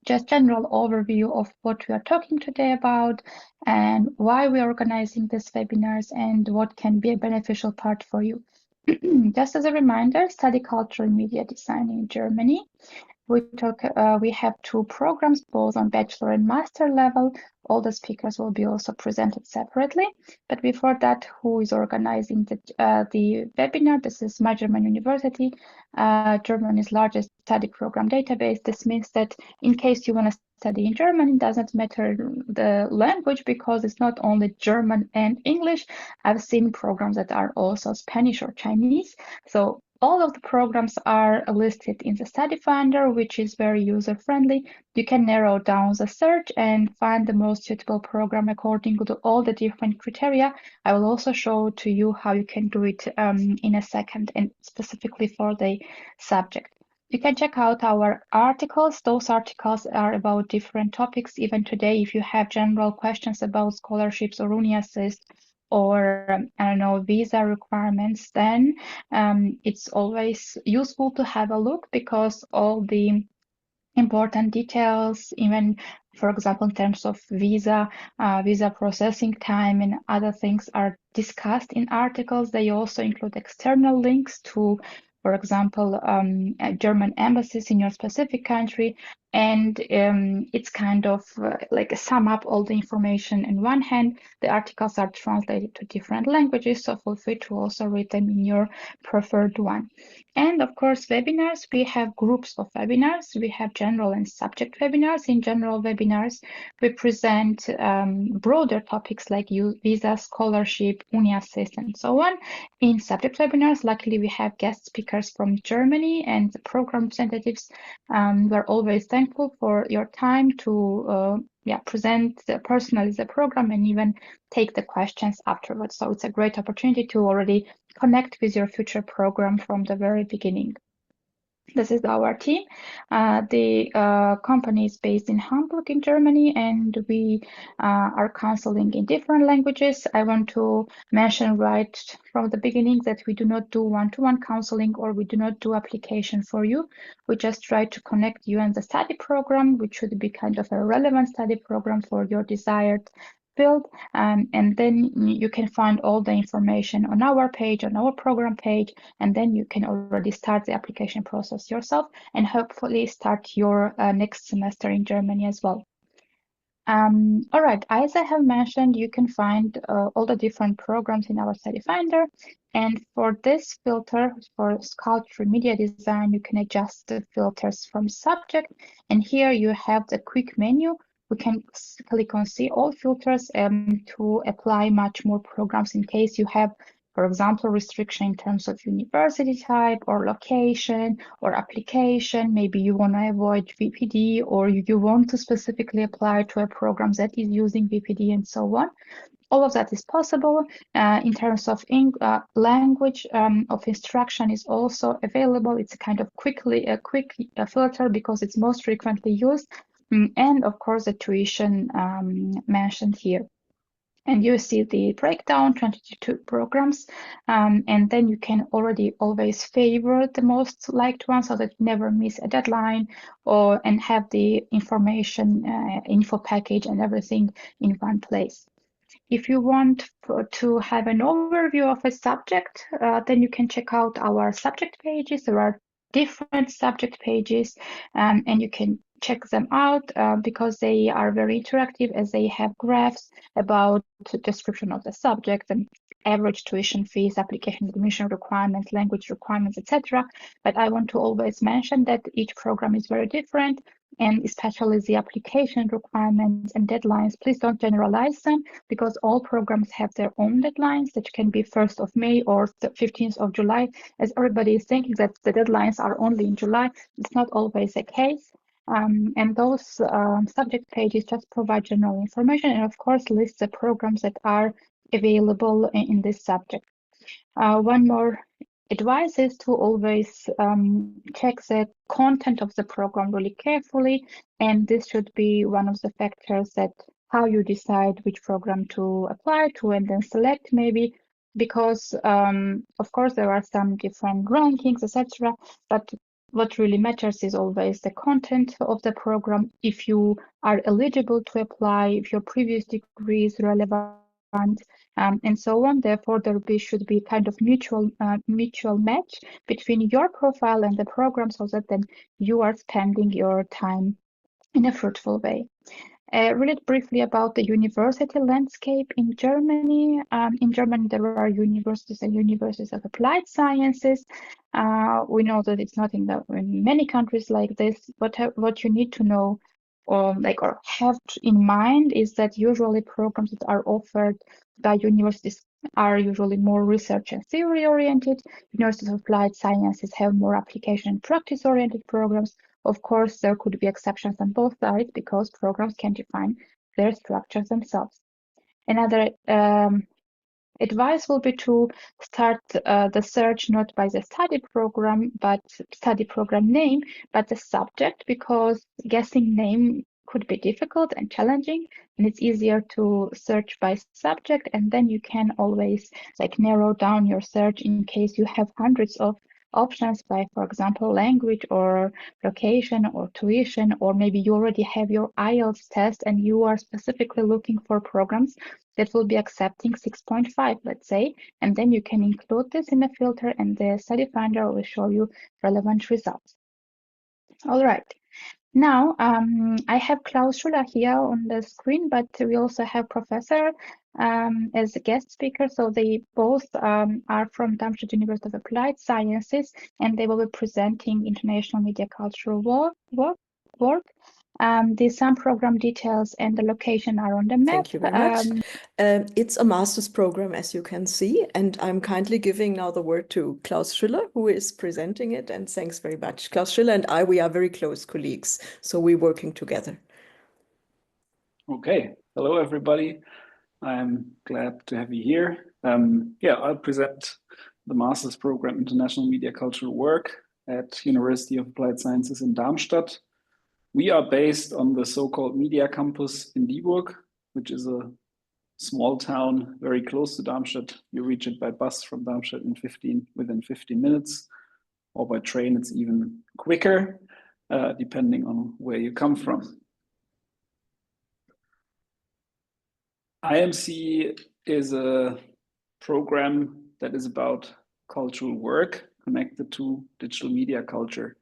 just general overview of what we are talking today about and why we are organizing these webinars and what can be a beneficial part for you. Just as a reminder, study cultural media design in Germany. We have two programs, both on bachelor and master level. All the speakers will be also presented separately. But before that, who is organizing the webinar? This is 𝘈𝘥𝘷𝘦𝘳𝘴𝘪𝘯𝘨 University, Germany's largest study program database. This means that in case you want to study in German, it doesn't matter the language because it's not only German and English. I've seen programs that are also Spanish or Chinese. So all of the programs are listed in the study finder, which is very user-friendly. You can narrow down the search and find the most suitable program according to all the different criteria. I will also show to you how you can do it in a second, and specifically for the subject. You can check out our articles. Those articles are about different topics. Even today, if you have general questions about scholarships or UniAssist, or I don't know, visa requirements, then it's always useful to have a look because all the important details, even for example in terms of visa processing time and other things, are discussed in articles. They also include external links to, for example, German embassies in your specific country, and it's kind of like a sum up all the information in one hand. The articles are translated to different languages, so feel free to also read them in your preferred one. And of course, webinars, we have groups of webinars. We have general and subject webinars. In general webinars, we present broader topics like visa, scholarship, UniAssist, and so on. In subject webinars, luckily we have guest speakers from Germany and the program representatives. We're always thankful for your time to present personally the program and even take the questions afterwards. So it's a great opportunity to already connect with your future program from the very beginning. This is our team. The company is based in Hamburg in Germany, and we are counseling in different languages. I want to mention right from the beginning that we do not do one-to-one counseling, or we do not do application for you. We just try to connect you and the study program, which should be kind of a relevant study program for your desired field, and then you can find all the information on our page, on our program page, and then you can already start the application process yourself and hopefully start your next semester in Germany as well. All right, as I have mentioned, you can find all the different programs in our study finder. And for this filter, for cultural media design, you can adjust the filters from subject. And here you have the quick menu. We can click on see all filters to apply much more programs in case you have, for example, restriction in terms of university type or location or application. Maybe you want to avoid VPD, or you want to specifically apply to a program that is using VPD and so on. All of that is possible. In terms of language of instruction is also available. It's a kind of quick filter because it's most frequently used. And of course, the tuition mentioned here. And you see the breakdown, 22 programs, and then you can already always favor the most liked one so that you never miss a deadline, and have the information, info package and everything in one place. If you want to have an overview of a subject, then you can check out our subject pages. There are different subject pages, and you can check them out because they are very interactive, as they have graphs about the description of the subject and average tuition fees, application admission requirements, language requirements, etc. But I want to always mention that each program is very different, and especially the application requirements and deadlines. Please don't generalize them, because all programs have their own deadlines that can be 1st of May or the 15th of July, as everybody is thinking that the deadlines are only in July. It's not always the case. And those subject pages just provide general information and of course list the programs that are available in this subject. One more advice is to always check the content of the program really carefully, and this should be one of the factors that how you decide which program to apply to and then select, maybe, because of course there are some different rankings, etc., but what really matters is always the content of the program. If you are eligible to apply, if your previous degree is relevant, and so on. Therefore, should be kind of mutual match between your profile and the program, so that then you are spending your time in a fruitful way. Really briefly about the university landscape in Germany. In Germany, there are universities and universities of applied sciences. We know that it's not in many countries like this, but what you need to know or have in mind is that usually programs that are offered by universities are usually more research and theory oriented. Universities of applied sciences have more application and practice oriented programs. Of course, there could be exceptions on both sides because programs can define their structures themselves. Another advice will be to start the search not by the study program name, but the subject, because guessing name could be difficult and challenging, and it's easier to search by subject, and then you can always narrow down your search in case you have hundreds of options by, for example, language or location or tuition, or maybe you already have your IELTS test and you are specifically looking for programs that will be accepting 6.5, let's say, and then you can include this in the filter and the study finder will show you relevant results. All right. Now, I have 𝘗𝘢𝘪𝘥 here on the screen, but we also have Professor as a guest speaker. So they both are from Darmstadt University of Applied Sciences, and they will be presenting international media cultural work. The some program details and the location are on the map. Thank you very much. It's a master's program, as you can see, and I'm kindly giving now the word to Klaus Schiller, who is presenting it, and thanks very much. Klaus Schiller and I, we are very close colleagues, so we're working together. Okay, hello everybody. I'm glad to have you here. I'll present the master's program International Media Cultural Work at University of Applied Sciences in Darmstadt. We are based on the so-called Media Campus in 𝘈𝘥𝘷𝘦𝘳𝘴𝘪𝘯𝘨, which is a small town very close to Darmstadt. You reach it by bus from Darmstadt within 15 minutes, or by train it's even quicker, depending on where you come from. IMC is a program that is about cultural work connected to digital media culture.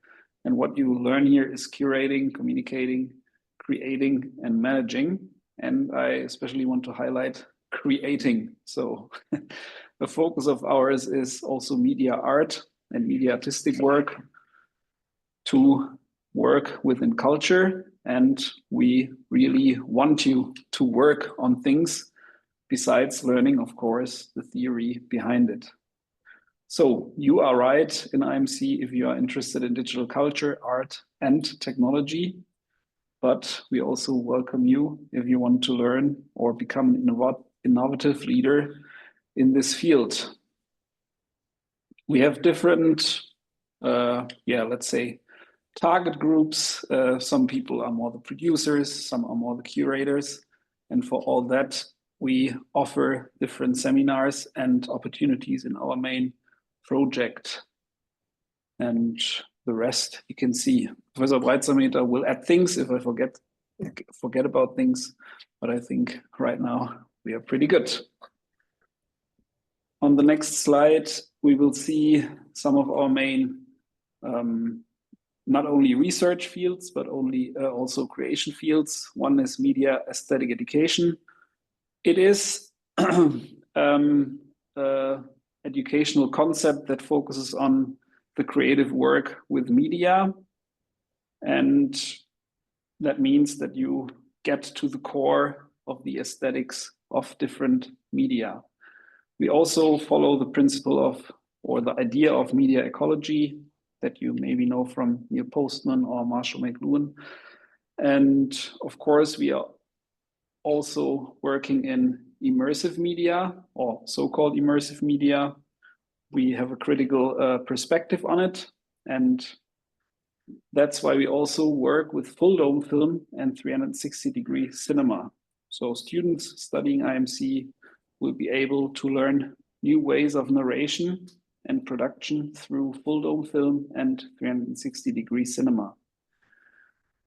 And what you learn here is curating, communicating, creating, and managing. And I especially want to highlight creating. So the focus of ours is also media art and media artistic work to work within culture. And we really want you to work on things besides learning, of course, the theory behind it. So you are right in IMC if you are interested in digital culture, art, and technology. But we also welcome you if you want to learn or become an innovative leader in this field. We have different, let's say, target groups. Some people are more the producers, some are more the curators. And for all that, we offer different seminars and opportunities in our main project. And the rest you can see. Professor 𝘱𝘕𝘁𝑔𝘪 will add things if I forget about things, but I think right now we are pretty good. On the next slide, we will see some of our main not only research fields, but also creation fields. One is media aesthetic education. It is educational concept that focuses on the creative work with media. And that means that you get to the core of the aesthetics of different media. We also follow the principle of, or the idea of media ecology that you maybe know from Neil Postman or Marshall McLuhan. And of course, we are also working in immersive media or so-called immersive media. We have a critical perspective on it. And that's why we also work with full dome film and 360-degree cinema. So students studying IMC will be able to learn new ways of narration and production through full dome film and 360-degree cinema.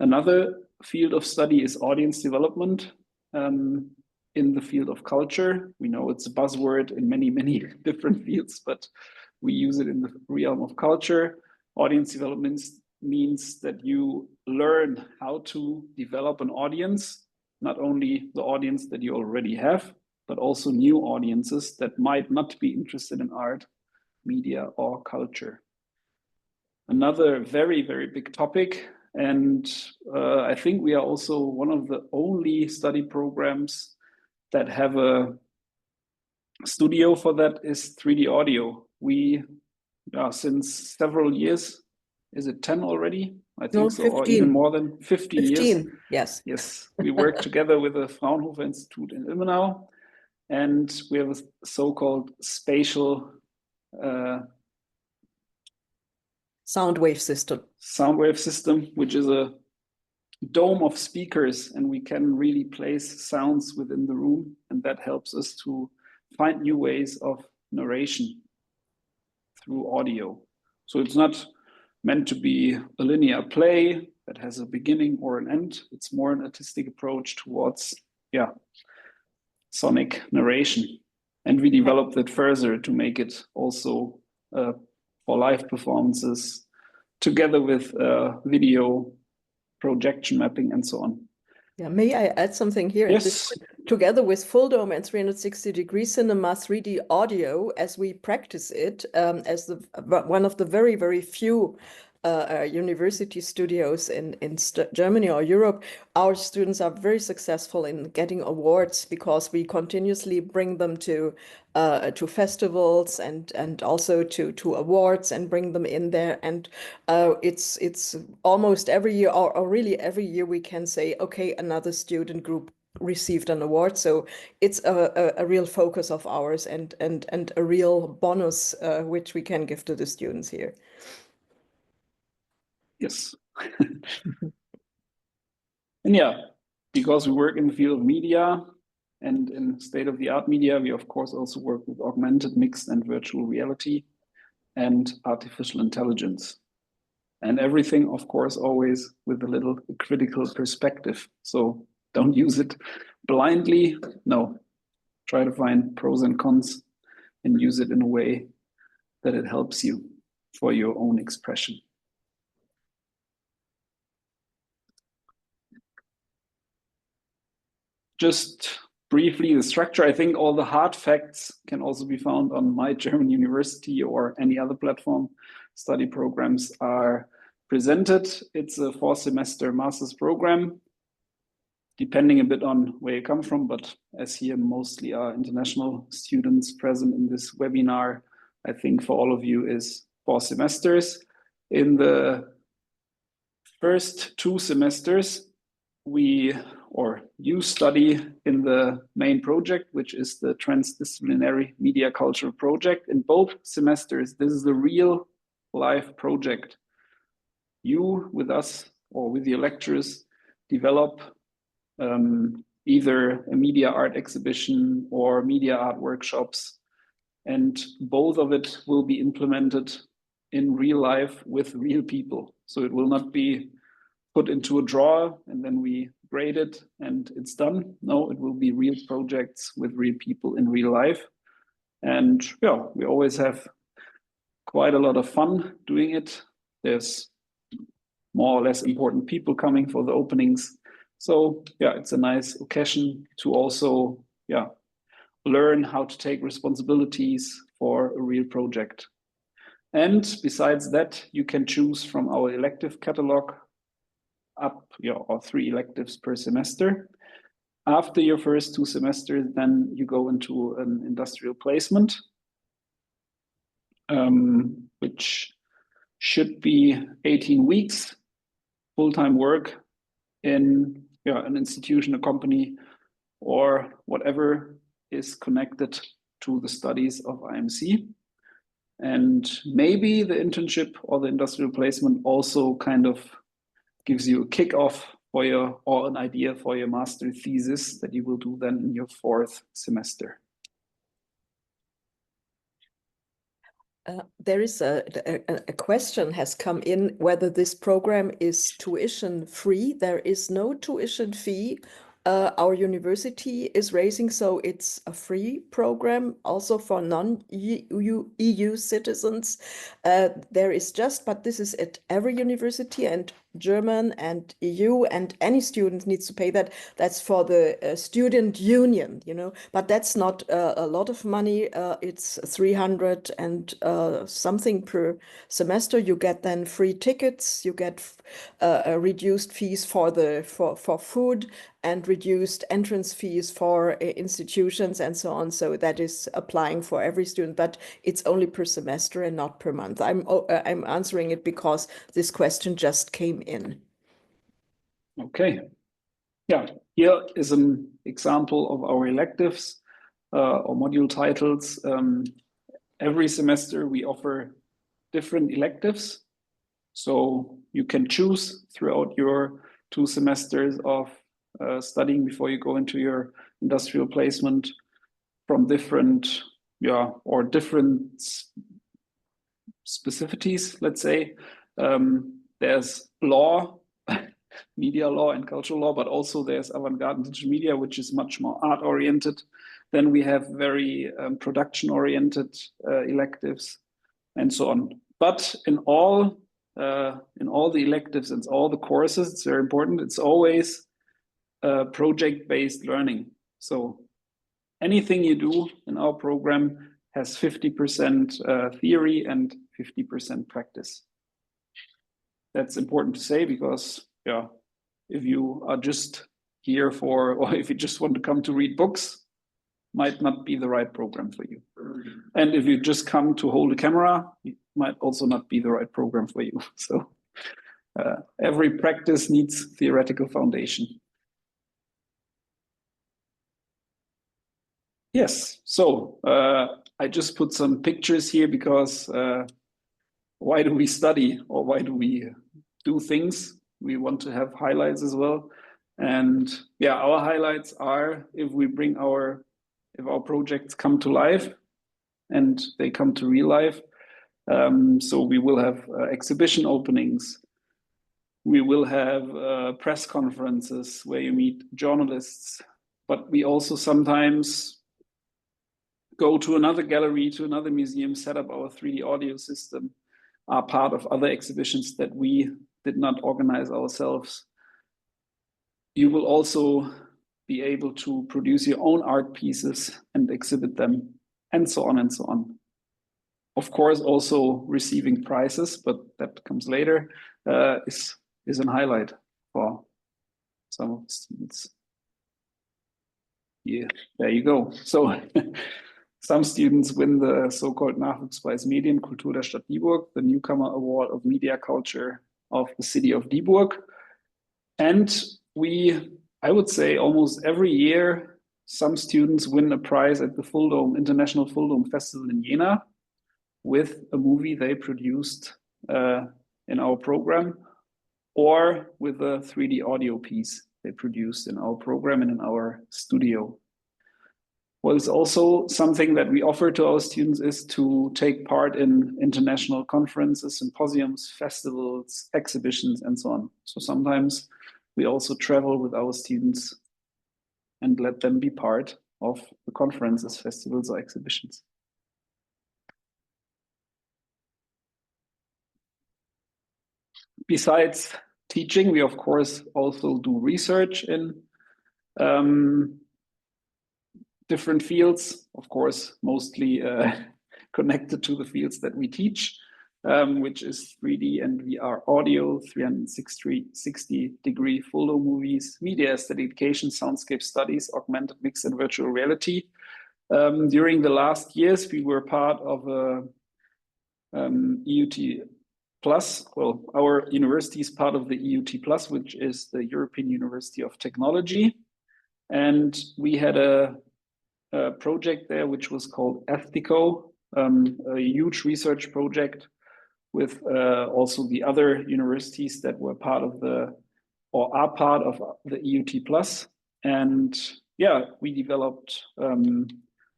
Another field of study is audience development in the field of culture. We know it's a buzzword in many, many different fields, but we use it in the realm of culture. Audience development means that you learn how to develop an audience, not only the audience that you already have, but also new audiences that might not be interested in art, media, or culture. Another very, very big topic, and I think we are also one of the only study programs that have a studio for that, is 3D audio. We, since several years, is it 10 already? I think No, so, 15. or even more than 15 years. Yes. Yes, we work together with the Fraunhofer Institute in Ilmenau, and we have a so-called spatial sound wave system. Sound wave system, which is a dome of speakers, and we can really place sounds within the room, and that helps us to find new ways of narration through audio. So it's not meant to be a linear play that has a beginning or an end. It's more an artistic approach towards, sonic narration. And we developed it further to make it also for live performances, together with video projection mapping and so on. Yeah, may I add something here? Yes. Together with full dome and 360-degree cinema, 3D audio, as we practice it, as one of the very, very few university studios in Germany or Europe, our students are very successful in getting awards because we continuously bring them to festivals and also to awards and bring them in there. And it's almost every year, or really every year, we can say, okay, another student group received an award. So it's a real focus of ours and a real bonus which we can give to the students here. Yes. And because we work in the field of media and in state-of-the-art media, we of course also work with augmented, mixed, and virtual reality and artificial intelligence. And everything, of course, always with a little critical perspective. So don't use it blindly. No, try to find pros and cons and use it in a way that it helps you for your own expression. Just briefly, the structure. I think all the hard facts can also be found on my German university or any other platform. Study programs are presented. It's a 4-semester master's program, depending a bit on where you come from, but as here mostly are international students present in this webinar, I think for all of you is 4 semesters. In the first 2 semesters, you study in the main project, which is the transdisciplinary media culture project. In both semesters, this is a real life project. You, with us or with your lecturers, develop either a media art exhibition or media art workshops, and both of it will be implemented in real life with real people. So it will not be put into a drawer and then we grade it and it's done. No, it will be real projects with real people in real life. And we always have quite a lot of fun doing it. There's more or less important people coming for the openings. So it's a nice occasion to also learn how to take responsibilities for a real project. And besides that, you can choose from our elective catalog up or 3 electives per semester. After your first 2 semesters, then you go into an industrial placement, which should be 18 weeks, full-time work in an institution, a company, or whatever is connected to the studies of IMC. And maybe the internship or the industrial placement also kind of gives you a kickoff for or an idea for your master thesis that you will do then in your 4th semester. There is a question has come in whether this program is tuition free. There is no tuition fee. Our university is raising, so it's a free program also for non-EU citizens. There is just, but this is at every university, and German and EU, and any student needs to pay that. That's for the student union, you know, but that's not a lot of money. It's 300 and something per semester. You get then free tickets, you get reduced fees for food, and reduced entrance fees for institutions and so on. So that is applying for every student, but it's only per semester and not per month. I'm answering it because this question just came in. Okay. Yeah, here is an example of our electives or module titles. Every semester we offer different electives. So you can choose throughout your 2 semesters of studying before you go into your industrial placement from different, different specificities, let's say. There's law, media law and cultural law, but also there's avant-garde and digital media, which is much more art-oriented. Then we have very production-oriented electives and so on. But in all the electives and all the courses, it's very important, it's always project-based learning. So anything you do in our program has 50% theory and 50% practice. That's important to say because, if you are just here or if you just want to come to read books, might not be the right program for you. And if you just come to hold a camera, it might also not be the right program for you. So every practice needs theoretical foundation. Yes, so I just put some pictures here because why do we study or why do we do things? We want to have highlights as well. And our highlights are if our projects come to life and they come to real life. So we will have exhibition openings. We will have press conferences where you meet journalists, but we also sometimes go to another gallery, to another museum, set up our 3D audio system, are part of other exhibitions that we did not organize ourselves. You will also be able to produce your own art pieces and exhibit them, and so on and so on. Of course, also receiving prizes, but that comes later, is a highlight for some of the students. Yeah, there you go. So some students win the so-called Nachwuchspreis Medien Kultur der Stadt Dieburg, the Newcomer Award of Media Culture of the city of Dieburg. And I would say almost every year, some students win a prize at the International Full Dome Festival in Jena with a movie they produced in our program, or with a 3D audio piece they produced in our program and in our studio. What is also something that we offer to our students is to take part in international conferences, symposiums, festivals, exhibitions, and so on. So sometimes we also travel with our students and let them be part of the conferences, festivals, or exhibitions. Besides teaching, we of course also do research in different fields, of course, mostly connected to the fields that we teach, which is 3D and VR audio, 360-degree full dome movies, media aesthetification, soundscape studies, augmented, mixed, and virtual reality. During the last years, we were part of a EUT Plus. Well, our university is part of the EUT Plus, which is the European University of Technology. And we had a project there, which was called ETHICO, a huge research project with also the other universities that were part of or are part of the EUT Plus. And we developed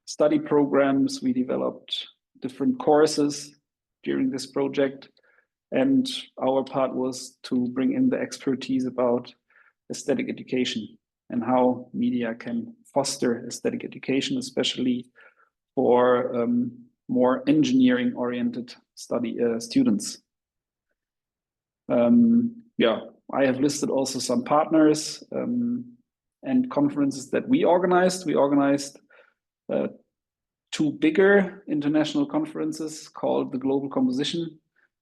study programs, we developed different courses during this project. And our part was to bring in the expertise about aesthetic education and how media can foster aesthetic education, especially for more engineering-oriented students. Yeah, I have listed also some partners and conferences that we organized. We organized 2 bigger international conferences called the Global Composition.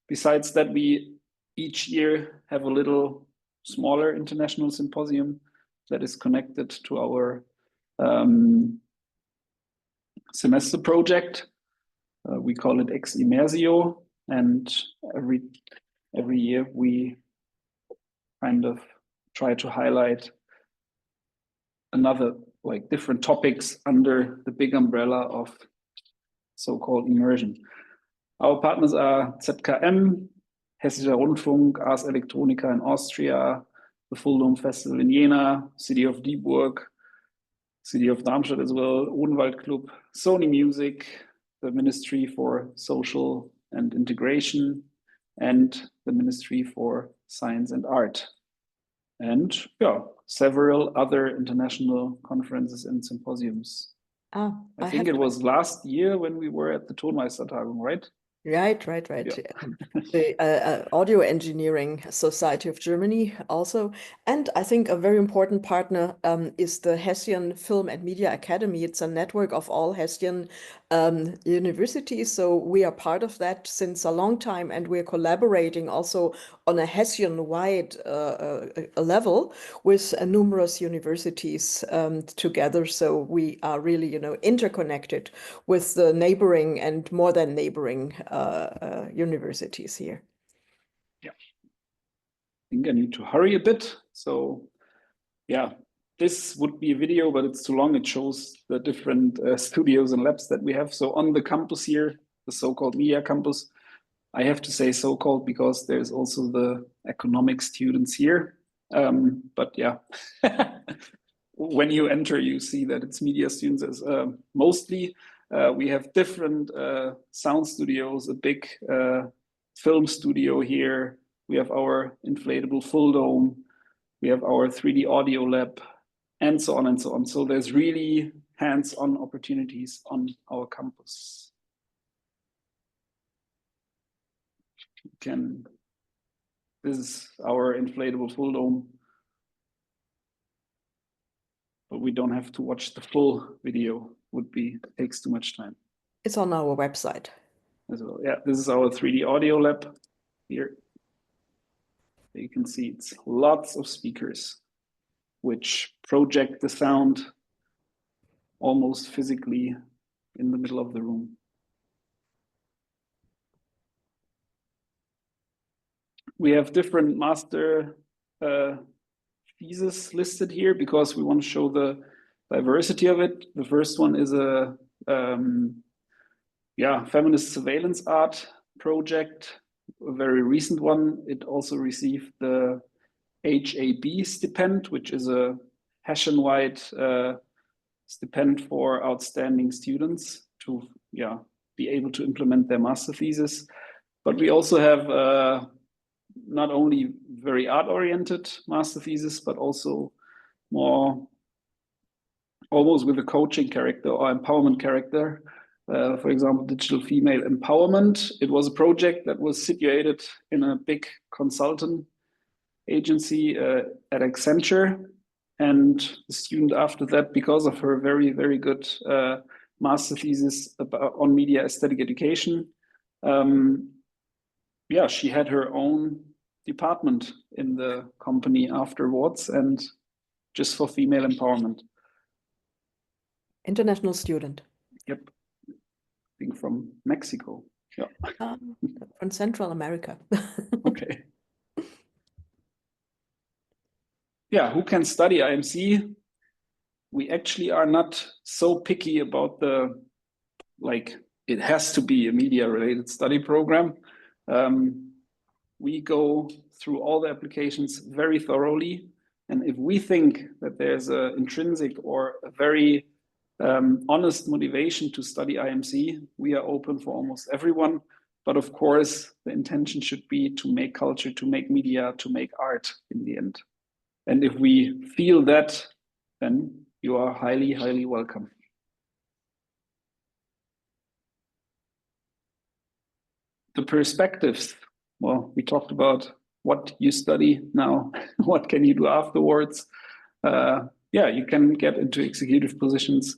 Besides that, we each year have a little smaller international symposium that is connected to our semester project. We call it 𝘱𝘢𝘷𝘦𝘳𝘴𝘪𝘯𝘨, and every year we kind of try to highlight another, like, different topics under the big umbrella of so-called immersion. Our partners are ZKM, Hessischer Rundfunk, Ars Electronica in Austria, the Full Dome Festival in Jena, City of Dieburg, City of Darmstadt as well, Odenwald Club, Sony Music, the Ministry for Social and Integration, and the Ministry for Science and Art. And yeah, several other international conferences and symposiums. I think it was last year when we were at the Tonmeistertagung, right? Right. Yeah. The Audio Engineering Society of Germany also. And I think a very important partner is the Hessian Film and Media Academy. It's a network of all Hessian universities. So we are part of that since a long time, and we're collaborating also on a Hessian-wide level with numerous universities together. So we are really, interconnected with the neighboring and more than neighboring universities here. Yeah, I think I need to hurry a bit. So yeah, this would be a video, but it's too long. It shows the different studios and labs that we have. So on the campus here, the so-called media campus, I have to say so-called because there's also the economic students here. But yeah, when you enter, you see that it's media students as mostly. We have different sound studios, a big film studio here. We have our inflatable full dome. We have our 3D audio lab, and so on and so on. So there's really hands-on opportunities on our campus. This is our inflatable full dome, but we don't have to watch the full video. Takes too much time. It's on our website as well. Yeah, this is our 3D audio lab here. You can see it's lots of speakers which project the sound almost physically in the middle of the room. We have different master theses listed here because we want to show the diversity of it. The first one is a feminist surveillance art project, a very recent one. It also received the HAB stipend, which is a Hessian-wide stipend for outstanding students to be able to implement their master thesis. But we also have not only very art-oriented master thesis, but also more almost with a coaching character or empowerment character. For example, digital female empowerment. It was a project that was situated in a big consultant agency at Accenture. And the student after that, because of her very, very good master thesis on media aesthetic education, she had her own department in the company afterwards, and just for female empowerment. International student. Yep. I think from Mexico. Yeah. From Central America. Okay. Yeah, who can study IMC? We actually are not so picky about it has to be a media-related study program. We go through all the applications very thoroughly. And if we think that there's an intrinsic or a very honest motivation to study IMC, we are open for almost everyone. But of course, the intention should be to make culture, to make media, to make art in the end. And if we feel that, then you are highly, highly welcome. The perspectives. Well, we talked about what you study now, what can you do afterwards. Yeah, you can get into executive positions,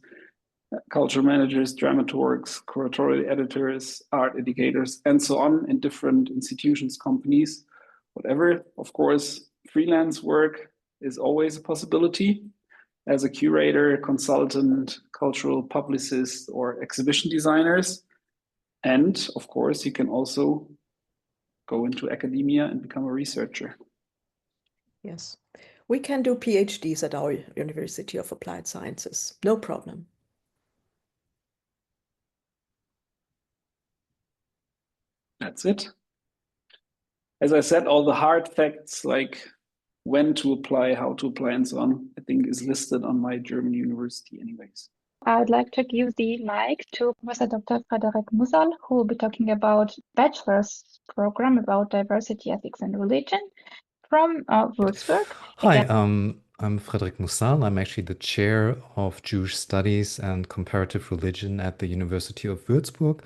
culture managers, dramaturgs, curatorial editors, art educators, and so on in different institutions, companies, whatever. Of course, freelance work is always a possibility as a curator, consultant, cultural publicist, or exhibition designers. And of course, you can also go into academia and become a researcher. Yes. We can do PhDs at our University of Applied Sciences, no problem. That's it. As I said, all the hard facts like when to apply, how to apply, and so on, I think is listed on my German university anyways. I would like to give the mic to Professor Dr. Frederick Musal, who will be talking about bachelor's program about diversity, ethics, and religion from Würzburg. Hi, I'm Frederick Musal. I'm actually the chair of Jewish Studies and Comparative Religion at the University of Würzburg.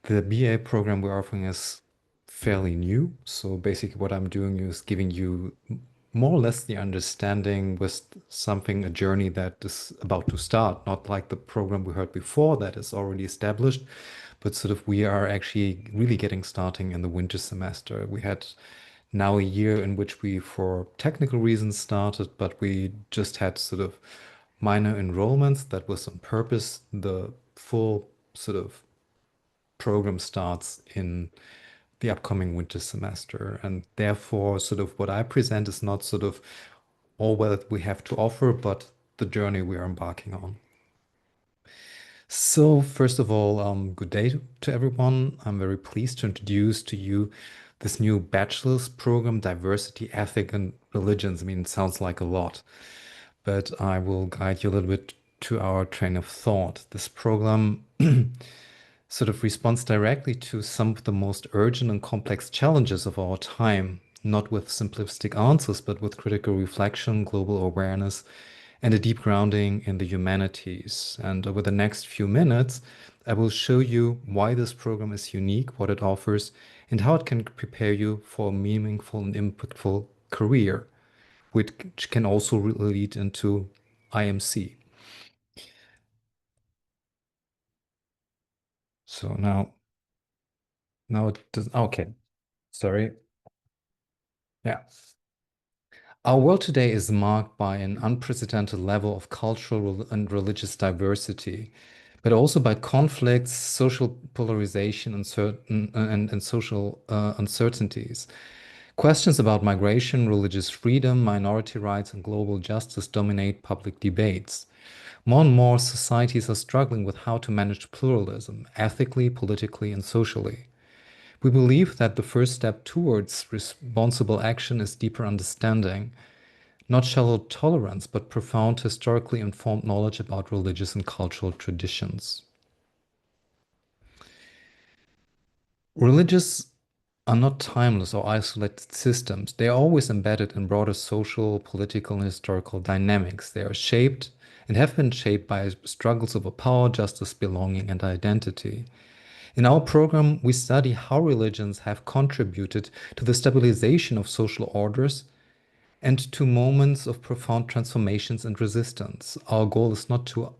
The BA program we're offering is fairly new. So basically what I'm doing is giving you more or less the understanding with something, a journey that is about to start, not like the program we heard before that is already established, but sort of we are actually really getting starting in the winter semester. We had now a year in which we, for technical reasons, started, but we just had sort of minor enrollments. That was on purpose. The full sort of program starts in the upcoming winter semester. And therefore, sort of what I present is not sort of all that we have to offer, but the journey we are embarking on. So first of all, good day to everyone. I'm very pleased to introduce to you this new bachelor's program, Diversity, Ethics, and Religions. I mean, it sounds like a lot, but I will guide you a little bit to our train of thought. This program sort of responds directly to some of the most urgent and complex challenges of our time, not with simplistic answers, but with critical reflection, global awareness, and a deep grounding in the humanities. And over the next few minutes, I will show you why this program is unique, what it offers, and how it can prepare you for a meaningful and impactful career, which can also lead into IMC. So now it does, okay, sorry. Yeah. Our world today is marked by an unprecedented level of cultural and religious diversity, but also by conflicts, social polarization, and social uncertainties. Questions about migration, religious freedom, minority rights, and global justice dominate public debates. More and more societies are struggling with how to manage pluralism, ethically, politically, and socially. We believe that the first step towards responsible action is deeper understanding, not shallow tolerance, but profound historically informed knowledge about religious and cultural traditions. Religious are not timeless or isolated systems. They are always embedded in broader social, political, and historical dynamics. They are shaped and have been shaped by struggles over power, justice, belonging, and identity. In our program, we study how religions have contributed to the stabilization of social orders and to moments of profound transformations and resistance. Our goal is not to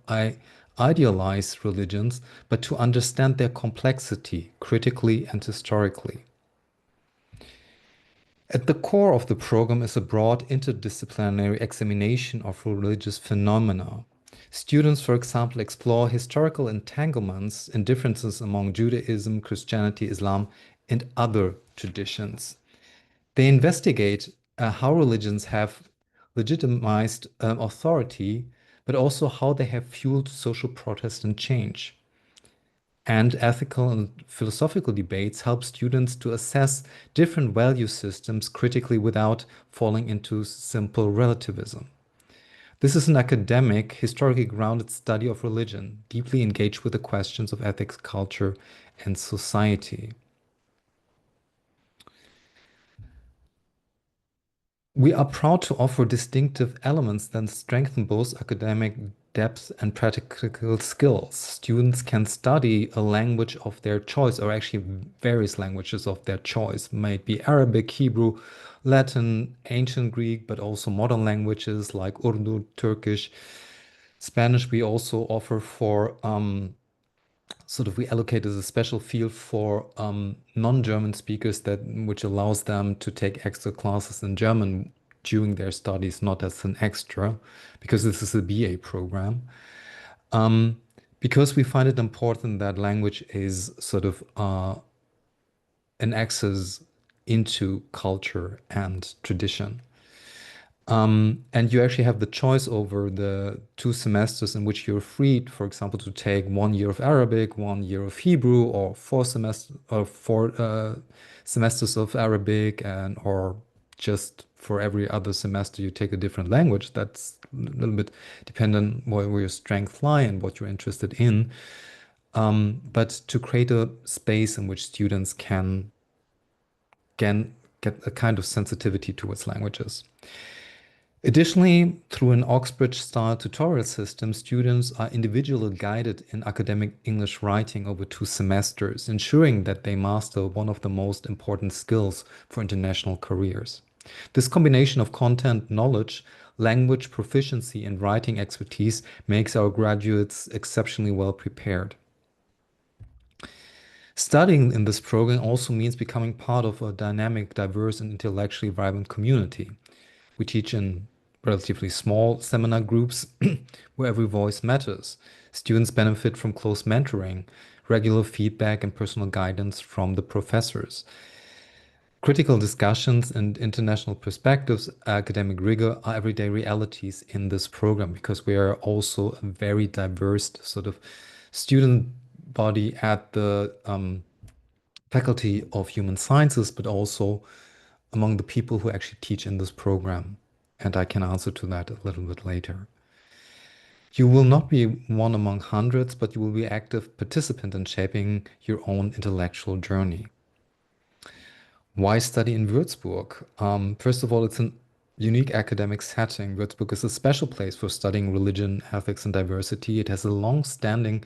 idealize religions, but to understand their complexity critically and historically. At the core of the program is a broad interdisciplinary examination of religious phenomena. Students, for example, explore historical entanglements and differences among Judaism, Christianity, Islam, and other traditions. They investigate how religions have legitimized authority, but also how they have fueled social protest and change. And ethical and philosophical debates help students to assess different value systems critically without falling into simple relativism. This is an academic, historically grounded study of religion, deeply engaged with the questions of ethics, culture, and society. We are proud to offer distinctive elements that strengthen both academic depth and practical skills. Students can study a language of their choice, or actually various languages of their choice. Might be Arabic, Hebrew, Latin, ancient Greek, but also modern languages like Urdu, Turkish, Spanish. We also offer for we allocated a special field for non-German speakers which allows them to take extra classes in German during their studies, not as an extra, because this is a BA program. Because we find it important that language is an access into culture and tradition. And you actually have the choice over the 2 semesters in which you're free, for example, to take 1 year of Arabic, 1 year of Hebrew, or 4 semesters of Arabic, or just for every other semester you take a different language. That's a little bit dependent where your strengths lie and what you're interested in. But to create a space in which students can get a kind of sensitivity towards languages. Additionally, through an Oxbridge-style tutorial system, students are individually guided in academic English writing over 2 semesters, ensuring that they master one of the most important skills for international careers. This combination of content knowledge, language proficiency, and writing expertise makes our graduates exceptionally well prepared. Studying in this program also means becoming part of a dynamic, diverse, and intellectually vibrant community. We teach in relatively small seminar groups where every voice matters. Students benefit from close mentoring, regular feedback, and personal guidance from the professors. Critical discussions and international perspectives, academic rigor are everyday realities in this program because we are also a very diverse student body at the Faculty of Human Sciences, but also among the people who actually teach in this program. And I can answer to that a little bit later. You will not be one among hundreds, but you will be an active participant in shaping your own intellectual journey. Why study in Würzburg? First of all, it's a unique academic setting. Würzburg is a special place for studying religion, ethics, and diversity. It has a long-standing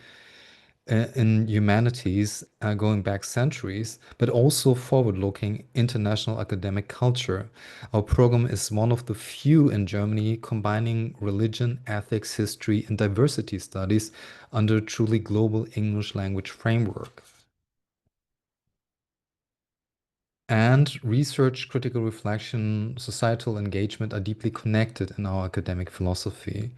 in humanities going back centuries, but also forward-looking international academic culture. Our program is one of the few in Germany combining religion, ethics, history, and diversity studies under a truly global English language framework. And research, critical reflection, societal engagement are deeply connected in our academic philosophy.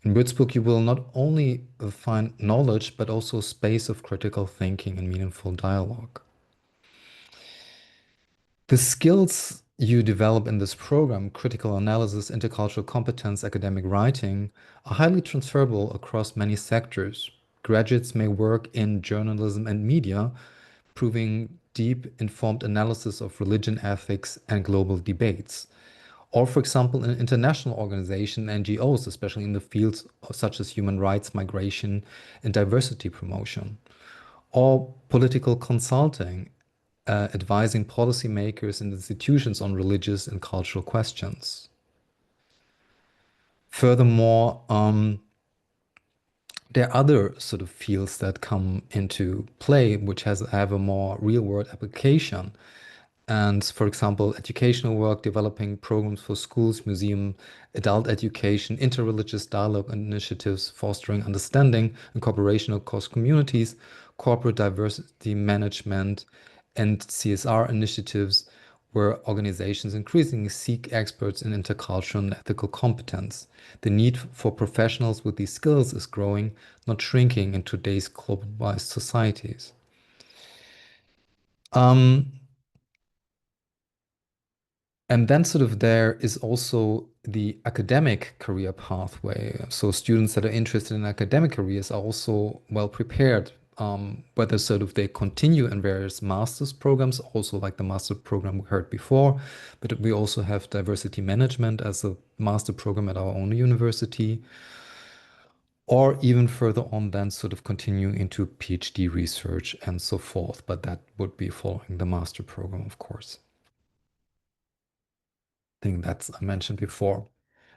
In Würzburg, you will not only find knowledge, but also a space of critical thinking and meaningful dialogue. The skills you develop in this program, critical analysis, intercultural competence, academic writing, are highly transferable across many sectors. Graduates may work in journalism and media, proving deep, informed analysis of religion, ethics, and global debates. Or, for example, in international organizations, NGOs, especially in the fields such as human rights, migration, and diversity promotion. Or political consulting, advising policymakers and institutions on religious and cultural questions. Furthermore, there are other fields that come into play which have a more real-world application. And for example, educational work, developing programs for schools, museum, adult education, interreligious dialogue initiatives, fostering understanding and cooperation across communities, corporate diversity management, and CSR initiatives, where organizations increasingly seek experts in intercultural and ethical competence. The need for professionals with these skills is growing, not shrinking in today's globalized societies. And then there is also the academic career pathway. So students that are interested in academic careers are also well prepared, whether they continue in various master's programs, also like the master program we heard before, but we also have diversity management as a master program at our own university, or even further on then continue into PhD research and so forth. But that would be following the master program, of course. thing that I mentioned before.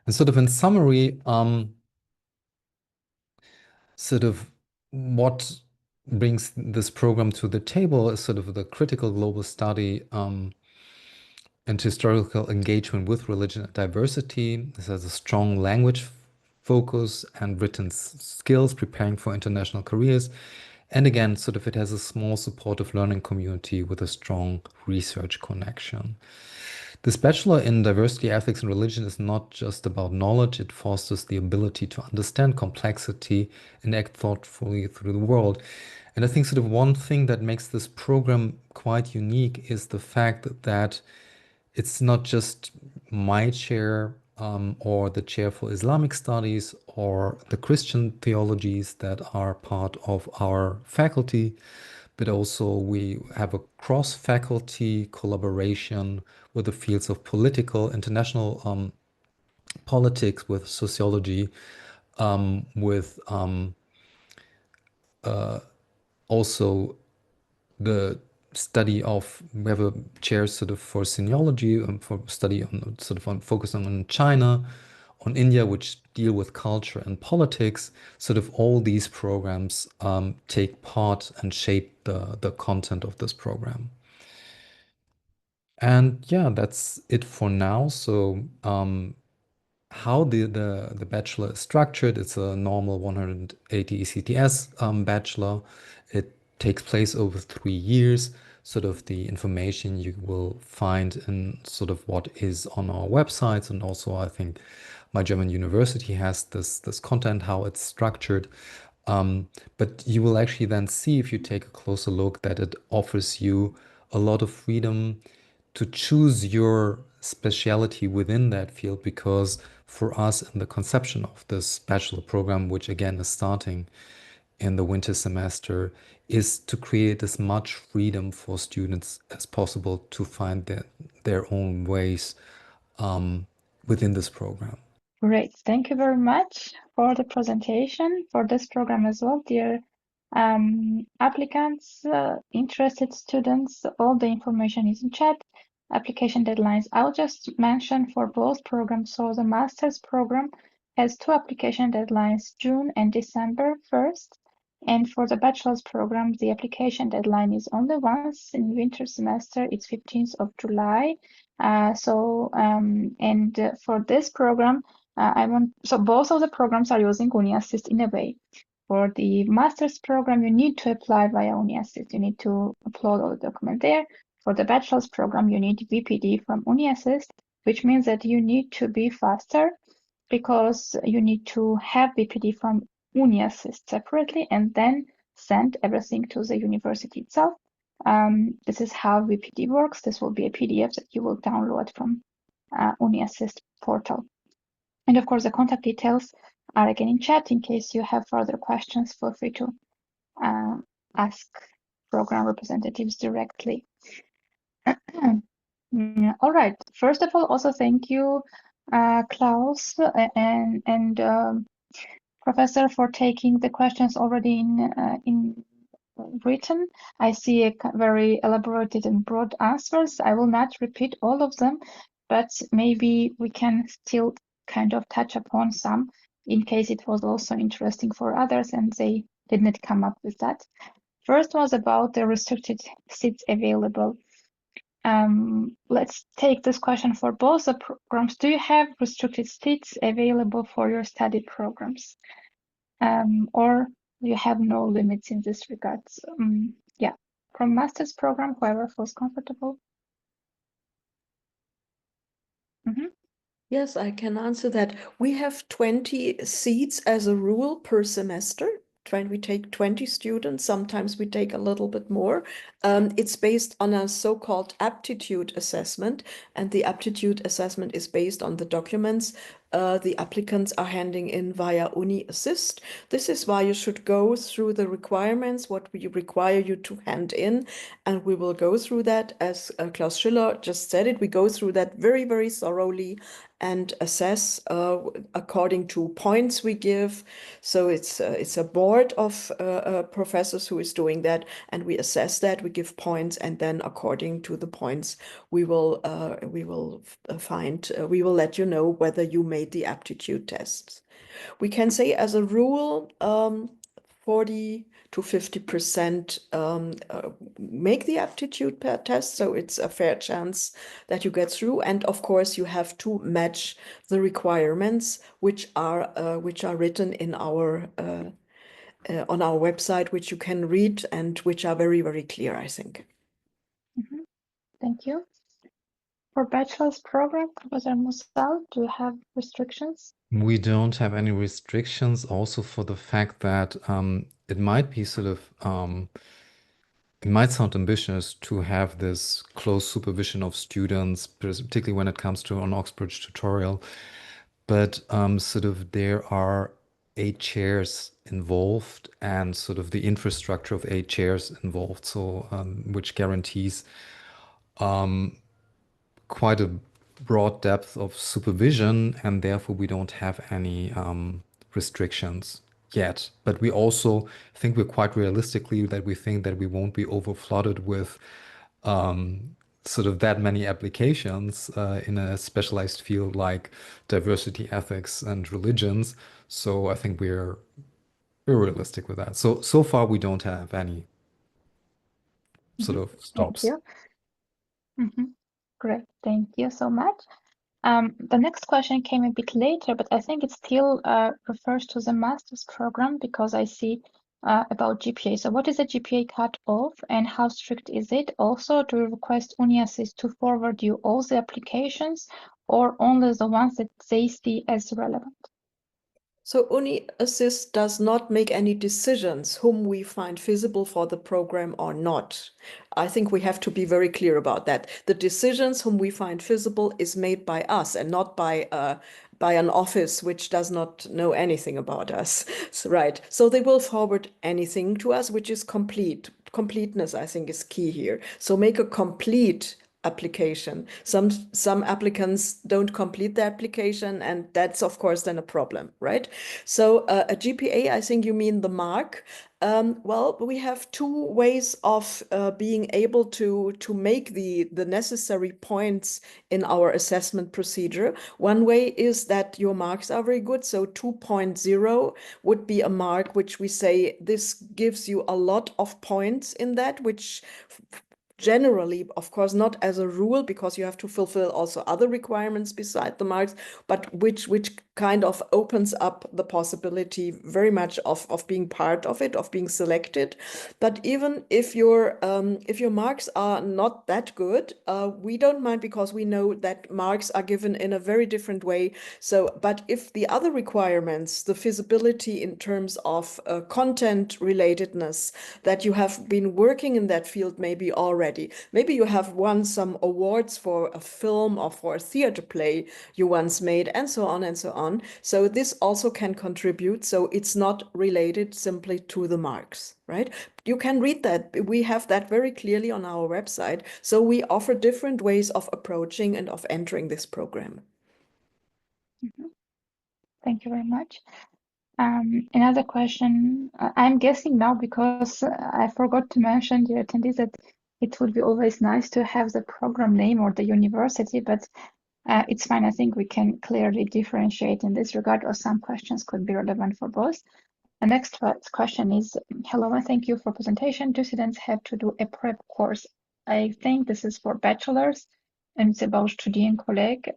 And sort of in summary, sort of what brings this program to the table is sort of the critical global study and historical engagement with religion and diversity. This has a strong language focus and written skills, preparing for international careers. And again, sort of it has a small supportive learning community with a strong research connection. This Bachelor in Diversity, Ethics, and Religion is not just about knowledge, it fosters the ability to understand complexity and act thoughtfully through the world. And I think sort of one thing that makes this program quite unique is the fact that it's not just my chair or the chair for Islamic studies or the Christian theologies that are part of our faculty, but also we have a cross-faculty collaboration with the fields of political, international politics, with sociology, with also the study of, we have a chair sort of for sinology, for study on sort of on focusing on China, on India, which deal with culture and politics. Sort of all these programs take part and shape the content of this program. And yeah, that's it for now. So how the bachelor is structured, it's a normal 180 ECTS bachelor. It takes place over 3 years. Sort of the information you will find in sort of what is on our websites, and also I think my German university has this content, how it's structured. But you will actually then see, if you take a closer look, that it offers you a lot of freedom to choose your speciality within that field, because for us in the conception of this bachelor program, which again is starting in the winter semester, is to create as much freedom for students as possible to find their own ways within this program. Great. Thank you very much for the presentation for this program as well, dear applicants, interested students. All the information is in chat. Application deadlines, I'll just mention for both programs. So the master's program has 2 application deadlines, June and December 1st. And for the bachelor's program, the application deadline is only once in winter semester. It's 15th of July. For this program, so both of the programs are using UniAssist in a way. For the master's program, you need to apply via UniAssist. You need to upload all the document there. For the bachelor's program, you need VPD from UniAssist, which means that you need to be faster because you need to have VPD from UniAssist separately and then send everything to the university itself. This is how VPD works. This will be a PDF that you will download from UniAssist portal. And of course, the contact details are again in chat. In case you have further questions, feel free to ask program representatives directly. All right. First of all, also thank you, Klaus and Professor, for taking the questions already in written. I see a very elaborated and broad answers. I will not repeat all of them, but maybe we can still kind of touch upon some in case it was also interesting for others and they did not come up with that. First was about the restricted seats available. Let's take this question for both the programs. Do you have restricted seats available for your study programs? Or you have no limits in this regard? Yeah, from master's program, whoever feels comfortable. Yes, I can answer that. We have 20 seats as a rule per semester. When we take 20 students, sometimes we take a little bit more. It's based on a so-called aptitude assessment, and the aptitude assessment is based on the documents the applicants are handing in via UniAssist. This is why you should go through the requirements, what we require you to hand in, and we will go through that, as Klaus Schiller just said it. We go through that very, very thoroughly, and assess according to points we give. So it's a board of professors who is doing that, and we assess that, we give points, and then according to the points, we will let you know whether you made the aptitude tests. We can say as a rule, 40 to 50% make the aptitude test, so it's a fair chance that you get through. And of course, you have to match the requirements which are written in our on our website, which you can read and which are very, very clear, I think. Thank you. For bachelor's program, Professor Mussal, do you have restrictions? We don't have any restrictions, also for the fact that it might be it might sound ambitious to have this close supervision of students, particularly when it comes to an Oxbridge tutorial. But there are 8 chairs involved and the infrastructure of 8 chairs involved, so which guarantees quite a broad depth of supervision, and therefore we don't have any restrictions yet. But we also think we're quite realistically that we think that we won't be overflooded with that many applications in a specialized field like diversity, ethics, and religions. So I think we're realistic with that. So far we don't have any stops. Thank you. Great, thank you so much. The next question came a bit later, but I think it still refers to the master's program because I see about GPA. So what is the GPA cutoff and how strict is it? Also, do you request UniAssist to forward you all the applications or only the ones that they see as relevant? So UniAssist does not make any decisions whom we find feasible for the program or not. I think we have to be very clear about that. The decisions whom we find feasible is made by us and not by an office which does not know anything about us. So, right. So they will forward anything to us which is complete. Completeness, I think, is key here. So make a complete application. Some applicants don't complete the application, and that's of course then a problem, right? So a GPA, I think you mean the mark. Well, we have 2 ways of being able to make the necessary points in our assessment procedure. One way is that your marks are very good. So 2.0 would be a mark which we say this gives you a lot of points in that, which generally, of course, not as a rule, because you have to fulfill also other requirements beside the marks, but which kind of opens up the possibility very much of being part of it, of being selected. But even if your marks are not that good, we don't mind, because we know that marks are given in a very different way. So, but if the other requirements, the feasibility in terms of content relatedness, that you have been working in that field maybe already, maybe you have won some awards for a film or for a theater play you once made, and so on and so on. So this also can contribute. So it's not related simply to the marks, right? You can read that. We have that very clearly on our website. So we offer different ways of approaching and of entering this program. Thank you very much. Another question, I'm guessing now because I forgot to mention, dear attendees, that it would be always nice to have the program name or the university, but it's fine. I think we can clearly differentiate in this regard, or some questions could be relevant for both. The next question is, hello, and thank you for presentation. Do students have to do a prep course? I think this is for bachelors, and it's about 𝘱𝘢𝘪𝘥.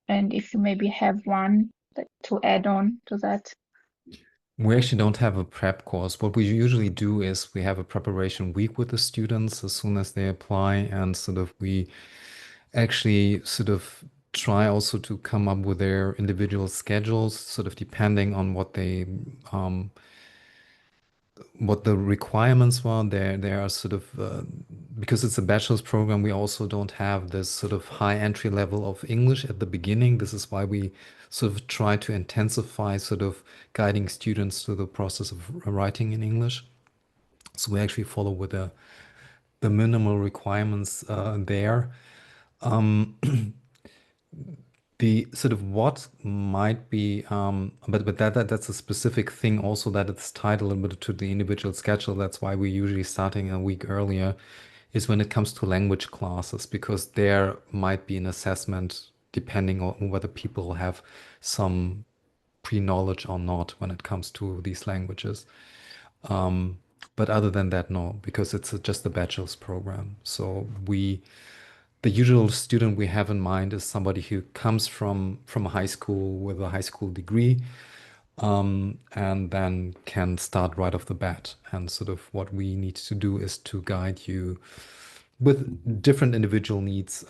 And if you maybe have one to add on to that. We actually don't have a prep course. What we usually do is we have a preparation week with the students as soon as they apply, and we actually try also to come up with their individual schedules, depending on what they what the requirements were. There are because it's a bachelor's program, we also don't have this high entry level of English at the beginning. This is why we try to intensify guiding students through the process of writing in English. So we actually follow with the minimal requirements there. The sort of what might be, but that's a specific thing also that it's tied a little bit to the individual schedule. That's why we're usually starting a week earlier, is when it comes to language classes, because there might be an assessment depending on whether people have some pre-knowledge or not when it comes to these languages. But other than that, no, because it's just a bachelor's program. So the usual student we have in mind is somebody who comes from a high school with a high school degree, and then can start right off the bat. And sort of what we need to do is to guide you with different individual needs.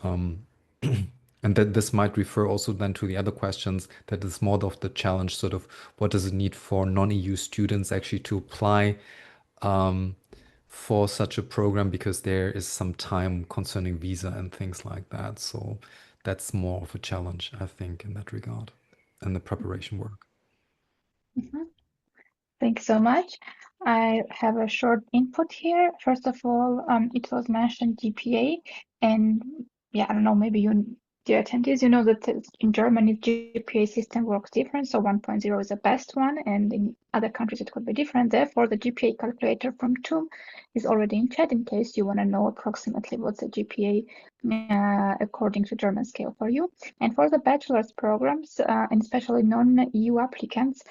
And that this might refer also then to the other questions, that is more of the challenge, sort of what does it need for non-EU students actually to apply for such a program, because there is some time concerning visa and things like that. So that's more of a challenge, I think, in that regard, and the preparation work. Mhm. Thanks so much. I have a short input here. First of all, it was mentioned GPA, and yeah, I don't know, maybe the attendees, you know that in Germany GPA system works different. So 1.0 is the best one, and in other countries it could be different. Therefore, the GPA calculator from TUM is already in chat in case you want to know approximately what's the GPA according to German scale for you. And for the bachelor's programs, and especially non-EU applicants,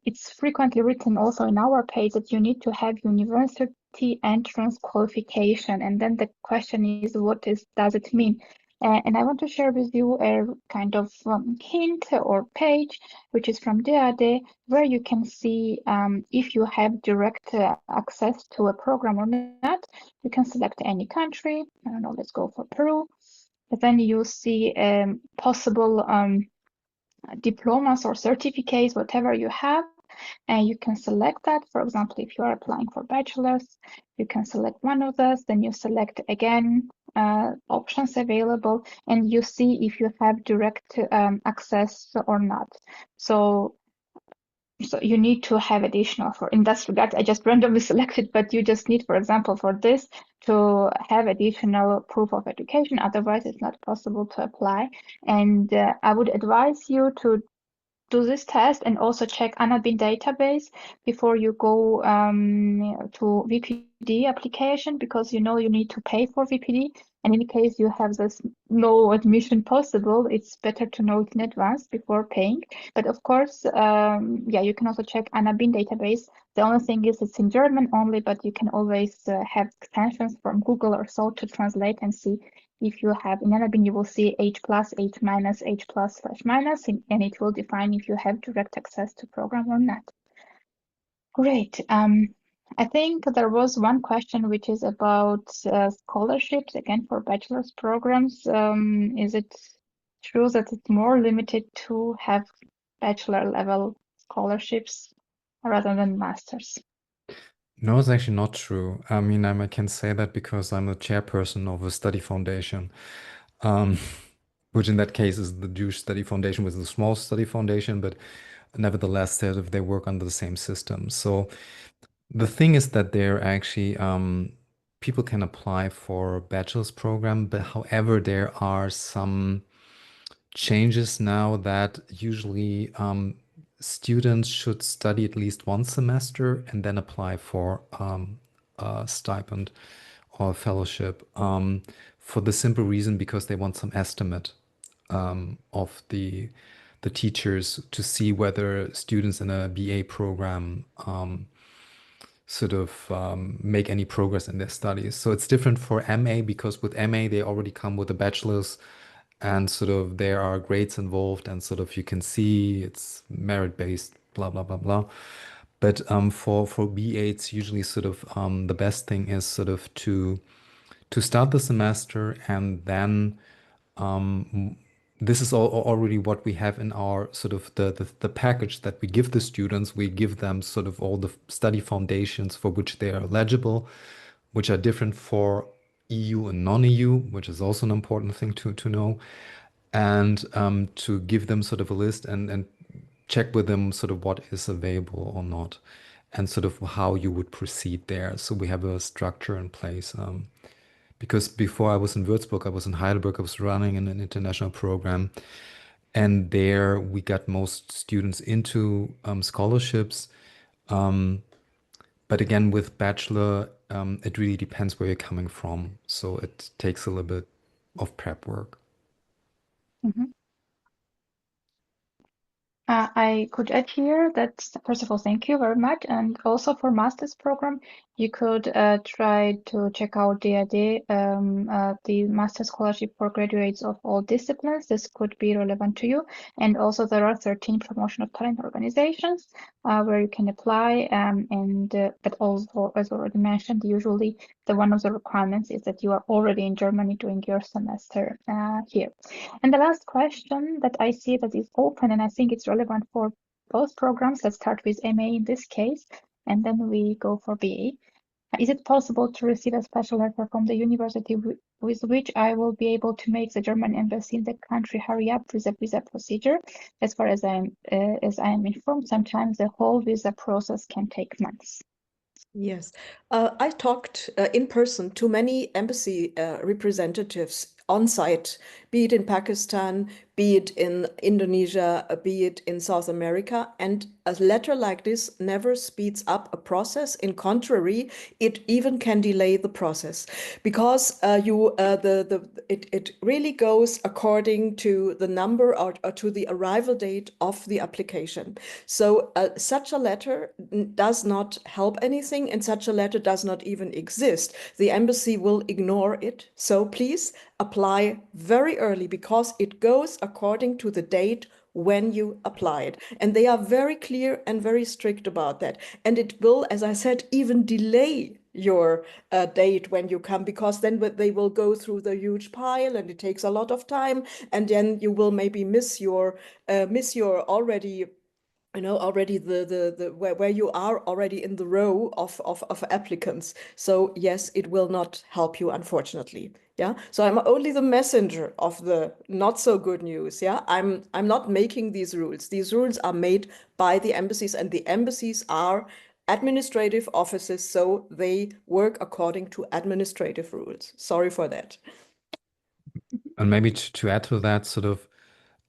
it's frequently written also in our page that you need to have university entrance qualification. And then the question is, does it mean? And I want to share with you a kind of hint or page, which is from 𝘸𝘪𝘵, where you can see if you have direct access to a program or not. You can select any country. I don't know, let's go for Peru. But then you see possible diplomas or certificates, whatever you have, and you can select that. For example, if you are applying for bachelor's, you can select one of those, then you select again options available, and you see if you have direct access or not. So you need to have additional in that regard. I just randomly selected, but you just need, for example, for this to have additional proof of education. Otherwise, it's not possible to apply. And I would advise you to do this test and also check ANABIN database before you go to VPD application, because you know you need to pay for VPD. And in case you have this no admission possible, it's better to know it in advance before paying. But of course, yeah, you can also check ANABIN database. The only thing is it's in German only, but you can always have extensions from Google or so to translate and see if you have in ANABIN, you will see H+, H-, H+/-, and it will define if you have direct access to program or not. Great. I think there was one question which is about scholarships, again, for bachelor's programs. Is it true that it's more limited to have bachelor level scholarships rather than master's? No, it's actually not true. I mean, I can say that because I'm the chairperson of a study foundation, which in that case is the Jewish Study Foundation, with a small study foundation, but nevertheless, they work under the same system. So the thing is that there actually people can apply for a bachelor's program, but however, there are some changes now that usually students should study at least one semester and then apply for a stipend or a fellowship, for the simple reason because they want some estimate of the teachers to see whether students in a BA program sort of make any progress in their studies. So it's different for MA, because with MA they already come with a bachelor's, and sort of there are grades involved, and sort of you can see it's merit based, blah blah blah blah. But for BA, it's usually sort of the best thing is sort of to start the semester, and then this is already what we have in our sort of the package that we give the students. We give them sort of all the study foundations for which they are eligible, which are different for EU and non-EU, which is also an important thing to know, and to give them sort of a list and check with them sort of what is available or not, and sort of how you would proceed there. So we have a structure in place. Because before I was in Würzburg, I was in Heidelberg, I was running an international program. And there we got most students into scholarships. But again, with bachelor, it really depends where you're coming from. So it takes a little bit of prep work. Mhm. I could add here that, first of all, thank you very much. And also for master's program, you could try to check out the master scholarship for graduates of all disciplines. This could be relevant to you. And also there are 13 promotion of talent organizations where you can apply. But also, as already mentioned, usually one of the requirements is that you are already in Germany doing your semester here. And the last question that I see that is open, and I think it's relevant for both programs. Let's start with MA in this case, and then we go for BA. Is it possible to receive a special letter from the university with which I will be able to make the German embassy in the country hurry up with the visa procedure? As far as I am informed, sometimes the whole visa process can take months. Yes, I talked in person to many embassy representatives on site, be it in Pakistan, be it in Indonesia, be it in South America, and a letter like this never speeds up a process. In contrary, it even can delay the process because it really goes according to the number or to the arrival date of the application. So such a letter does not help anything, and such a letter does not even exist. The embassy will ignore it. So please apply very early because it goes according to the date when you applied. And they are very clear and very strict about that. And it will, as I said, even delay your date when you come, because then they will go through the huge pile and it takes a lot of time. And then you will maybe miss your already, already where you are already in the row of applicants. So yes, it will not help you, unfortunately. Yeah. So I'm only the messenger of the not so good news. Yeah. I'm not making these rules. These rules are made by the embassies, and the embassies are administrative offices, so they work according to administrative rules. Sorry for that. And maybe to add to that, sort of,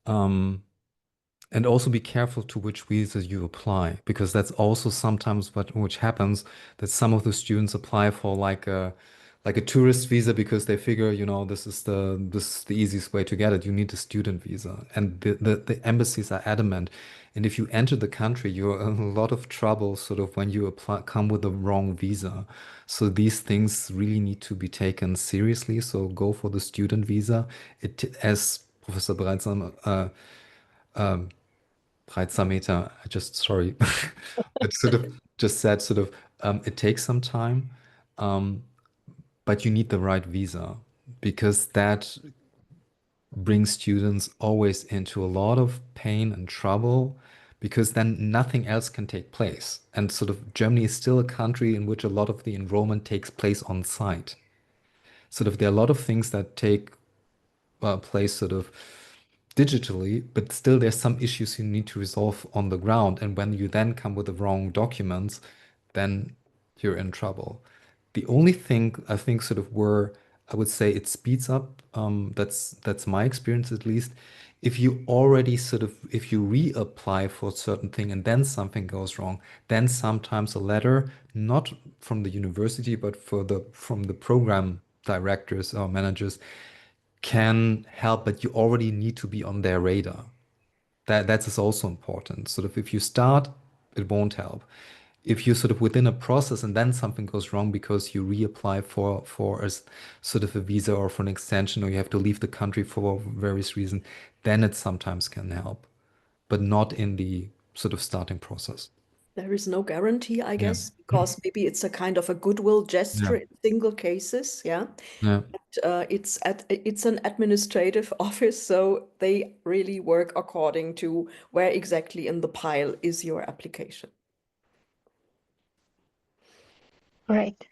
and also be careful to which visa you apply, because that's also sometimes which happens, that some of the students apply for like a tourist visa because they figure, this is the easiest way to get it. You need a student visa, and the embassies are adamant. And if you enter the country, you're in a lot of trouble sort of when you come with the wrong visa. So these things really need to be taken seriously. So go for the student visa. As Professor Breitsamer Breitsamer, sorry, but sort of just said sort of, it takes some time, but you need the right visa, because that brings students always into a lot of pain and trouble, because then nothing else can take place. And sort of Germany is still a country in which a lot of the enrollment takes place on site. Sort of there are a lot of things that take place sort of digitally, but still there's some issues you need to resolve on the ground. And when you then come with the wrong documents, then you're in trouble. The only thing I think sort of where I would say it speeds up, that's my experience at least. If you already if you reapply for a certain thing and then something goes wrong, then sometimes a letter, not from the university, but from the program directors or managers, can help, but you already need to be on their radar. That is also important. Sort of if you start, it won't help. If you're sort of within a process and then something goes wrong because you reapply for a sort of a visa or for an extension, or you have to leave the country for various reasons, then it sometimes can help, but not in the sort of starting process. There is no guarantee, I Yeah. guess, because maybe it's a kind of a goodwill gesture Yeah. in single cases. Yeah. Yeah. It's an administrative office, so they really work according to where exactly in the pile is your application. Great.